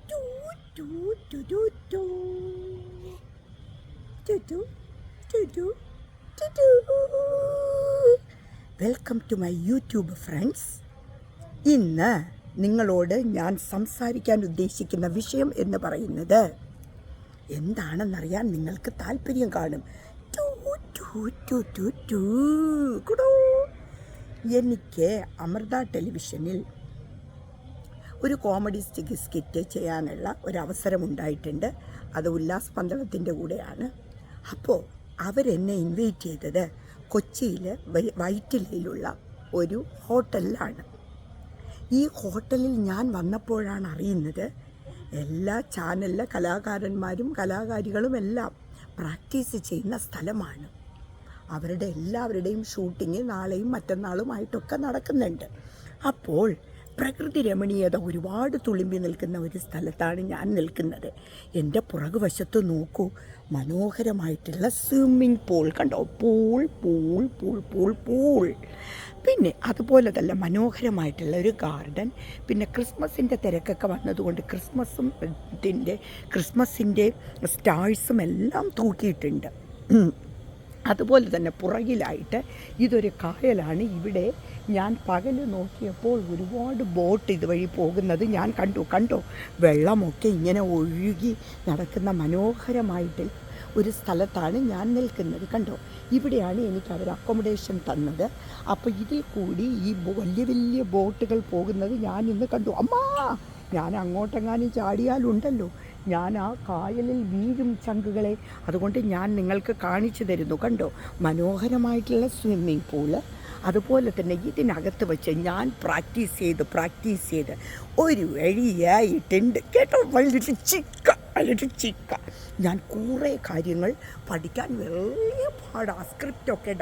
Do, do, do, do, do. Do, do, do, do, do, do. Welcome to my YouTube friends. ഇന്ന് നിങ്ങളോട് ഞാൻ സംസാരിക്കാൻ ഉദ്ദേശിക്കുന്ന വിഷയം എന്ന് പറയുന്നത് എന്താണെന്നറിയാൻ നിങ്ങൾക്ക് താല്പര്യം കാണും. ടു, ടു, ടു, ടു, ടു. കുടൂ. എനിക്ക് അമൃത ടെലിവിഷനിൽ ഒരു കോമഡി സ്കിറ്റ് ചെയ്യാനുള്ള ഒരവസരമുണ്ടായിട്ടുണ്ട്. അത് ഉല്ലാസ് പന്തളത്തിൻ്റെ കൂടെയാണ്. അപ്പോൾ അവരെന്നെ ഇൻവൈറ്റ് ചെയ്തത് കൊച്ചിയിൽ വൈറ്റിലയിലുള്ള ഒരു ഹോട്ടലിലാണ്. ഈ ഹോട്ടലിൽ ഞാൻ വന്നപ്പോഴാണ് അറിയുന്നത് എല്ലാ ചാനലിലെ കലാകാരന്മാരും കലാകാരികളും എല്ലാം പ്രാക്ടീസ് ചെയ്യുന്ന സ്ഥലമാണ്. അവരുടെ എല്ലാവരുടെയും ഷൂട്ടിങ് നാളെയും മറ്റന്നാളുമായിട്ടൊക്കെ നടക്കുന്നുണ്ട്. അപ്പോൾ പ്രകൃതി രമണീയത ഒരുപാട് തുളുമ്പി നിൽക്കുന്ന ഒരു സ്ഥലത്താണ് ഞാൻ നിൽക്കുന്നത്. എൻ്റെ പുറകുവശത്ത് നോക്കൂ, മനോഹരമായിട്ടുള്ള സ്വിമ്മിംഗ് പൂൾ കണ്ടോ? Pool pool pool pool pool പിന്നെ അതുപോലെ തന്നെ മനോഹരമായിട്ടുള്ള ഒരു ഗാർഡൻ. പിന്നെ ക്രിസ്മസിൻ്റെ തിരക്കൊക്കെ വന്നതുകൊണ്ട് ക്രിസ്മസിൻ്റെ സ്റ്റാഴ്സും എല്ലാം തൂക്കിയിട്ടുണ്ട്. അതുപോലെ തന്നെ പുറകിലായിട്ട് ഇതൊരു കായലാണ്. ഇവിടെ ഞാൻ പകൽ നോക്കിയപ്പോൾ ഒരുപാട് ബോട്ട് ഇതുവഴി പോകുന്നത് ഞാൻ കണ്ടോ വെള്ളമൊക്കെ ഇങ്ങനെ ഒഴുകി നടക്കുന്ന മനോഹരമായിട്ട് ഒരു സ്ഥലത്താണ് ഞാൻ നിൽക്കുന്നത്. കണ്ടോ, ഇവിടെയാണ് എനിക്ക് അവർ അക്കോമഡേഷൻ തന്നത്. അപ്പോൾ ഇതിൽ കൂടി ഈ വലിയ വലിയ ബോട്ടുകൾ പോകുന്നത് ഞാൻ ഇന്ന് കണ്ടു. അമ്മാ, ഞാൻ അങ്ങോട്ടെങ്ങാനും ചാടിയാലുണ്ടല്ലോ ഞാൻ ആ കായലിൽ വീഴും ചങ്കുകളെ. അതുകൊണ്ട് ഞാൻ നിങ്ങൾക്ക് കാണിച്ചു തരുന്നു. കണ്ടോ, മനോഹരമായിട്ടുള്ള സ്വിമ്മിംഗ് പൂള്. അതുപോലെ തന്നെ ഇതിനകത്ത് വെച്ച് ഞാൻ പ്രാക്ടീസ് ചെയ്ത് ഒരു വഴിയായിട്ടുണ്ട് കേട്ടോ. വളരെ ചിക്ക ഞാൻ കുറേ കാര്യങ്ങൾ പഠിക്കാൻ വലിയ പാടാ. സ്ക്രിപ്റ്റൊക്കെ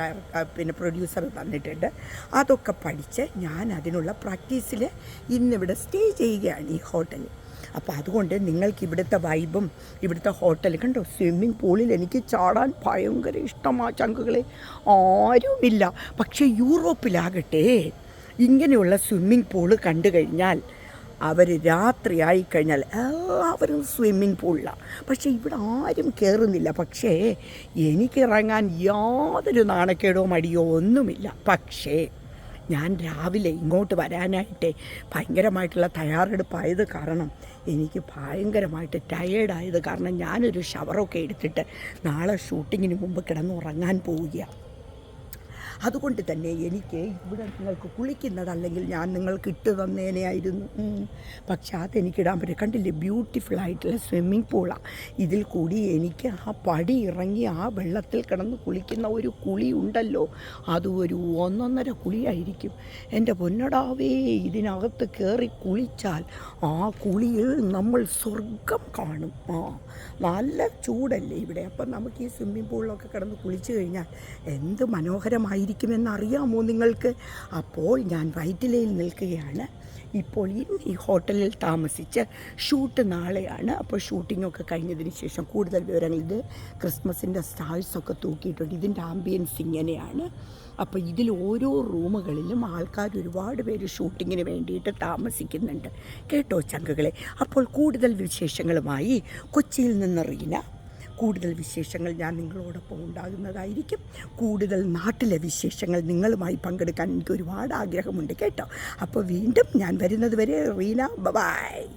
പ്രൊഡ്യൂസർ തന്നിട്ടുണ്ട്. അതൊക്കെ പഠിച്ച് ഞാൻ അതിനുള്ള പ്രാക്ടീസിൽ ഇന്നിവിടെ സ്റ്റേ ചെയ്യുകയാണ് ഈ ഹോട്ടലിൽ. അപ്പോൾ അതുകൊണ്ട് നിങ്ങൾക്ക് ഇവിടുത്തെ വൈബും ഇവിടുത്തെ ഹോട്ടൽ കണ്ടോ, സ്വിമ്മിംഗ് പൂളിൽ എനിക്ക് ചാടാൻ ഭയങ്കര ഇഷ്ടമാണ് ചങ്കുകളെ. ആരുമില്ല. പക്ഷേ യൂറോപ്പിലാകട്ടെ ഇങ്ങനെയുള്ള സ്വിമ്മിംഗ് പൂള് കണ്ടു കഴിഞ്ഞാൽ അവർ രാത്രിയായി കഴിഞ്ഞാൽ എല്ലാവരും സ്വിമ്മിംഗ് പൂളിലാണ്. പക്ഷേ ഇവിടെ ആരും കയറുന്നില്ല. പക്ഷേ എനിക്കിറങ്ങാൻ യാതൊരു നാണക്കേടോ മടിയോ ഒന്നുമില്ല. പക്ഷേ ഞാൻ രാവിലെ ഇങ്ങോട്ട് വരാനായിട്ട് ഭയങ്കരമായിട്ടുള്ള തയ്യാറെടുപ്പായത് കാരണം എനിക്ക് ഭയങ്കരമായിട്ട് ടയേർഡായത് കാരണം ഞാനൊരു ഷവറൊക്കെ എടുത്തിട്ട് നാളെ ഷൂട്ടിങ്ങിന് മുമ്പ് കിടന്നുറങ്ങാൻ പോവുകയാണ്. അതുകൊണ്ട് തന്നെ എനിക്ക് ഇവിടെ നിങ്ങൾക്ക് കുളിക്കുന്നതല്ലെങ്കിൽ ഞാൻ നിങ്ങൾക്ക് ഇട്ട് തന്നേനെയായിരുന്നു. പക്ഷെ അതെനിക്കിടാൻ പറ്റും. കണ്ടില്ലേ, ബ്യൂട്ടിഫുൾ ആയിട്ടുള്ള സ്വിമ്മിംഗ് പൂളാണ്. ഇതിൽ കൂടി എനിക്ക് ആ പടി ഇറങ്ങി ആ വെള്ളത്തിൽ കിടന്ന് കുളിക്കുന്ന ഒരു കുളി ഉണ്ടല്ലോ, അത് ഒരു ഒന്നൊന്നര കുളിയായിരിക്കും. എൻ്റെ പൊന്നടാവേ, ഇതിനകത്ത് കയറി കുളിച്ചാൽ ആ കുളിയിൽ നമ്മൾ സ്വർഗം കാണും. നല്ല ചൂടല്ലേ ഇവിടെ. അപ്പം നമുക്ക് ഈ സ്വിമ്മിംഗ് പൂളിലൊക്കെ കിടന്ന് കുളിച്ച് കഴിഞ്ഞാൽ എന്ത് മനോഹരമായിരിക്കുമെന്നറിയാമോ നിങ്ങൾക്ക്? അപ്പോൾ ഞാൻ വൈറ്റിലയിൽ നിൽക്കുകയാണ്. ഇപ്പോൾ ഈ ഹോട്ടലിൽ താമസിച്ച് ഷൂട്ട് നാളെയാണ്. അപ്പോൾ ഷൂട്ടിങ്ങൊക്കെ കഴിഞ്ഞതിന് ശേഷം കൂടുതൽ വിവരങ്ങൾ, ഇത് ക്രിസ്മസിൻ്റെ സ്റ്റാഴ്സൊക്കെ തൂക്കിയിട്ടുണ്ട്. ഇതിൻ്റെ ആംബിയൻസ് ഇങ്ങനെയാണ്. അപ്പോൾ ഇതിൽ ഓരോ റൂമുകളിലും ആൾക്കാർ ഒരുപാട് പേര് ഷൂട്ടിങ്ങിന് വേണ്ടിയിട്ട് താമസിക്കുന്നുണ്ട് കേട്ടോ ചങ്കുകളെ. അപ്പോൾ കൂടുതൽ വിശേഷങ്ങളുമായി കൊച്ചിയിൽ നിന്ന് റീന. കൂടുതൽ വിശേഷങ്ങൾ ഞാൻ നിങ്ങളോടൊപ്പം ഉണ്ടാകുന്നതായിരിക്കും. കൂടുതൽ നാട്ടിലെ വിശേഷങ്ങൾ നിങ്ങളുമായി പങ്കെടുക്കാൻ എനിക്ക് ഒരുപാട് ആഗ്രഹമുണ്ട് കേട്ടോ. അപ്പോൾ വീണ്ടും ഞാൻ വരുന്നത് വരെ റീന, ബൈ.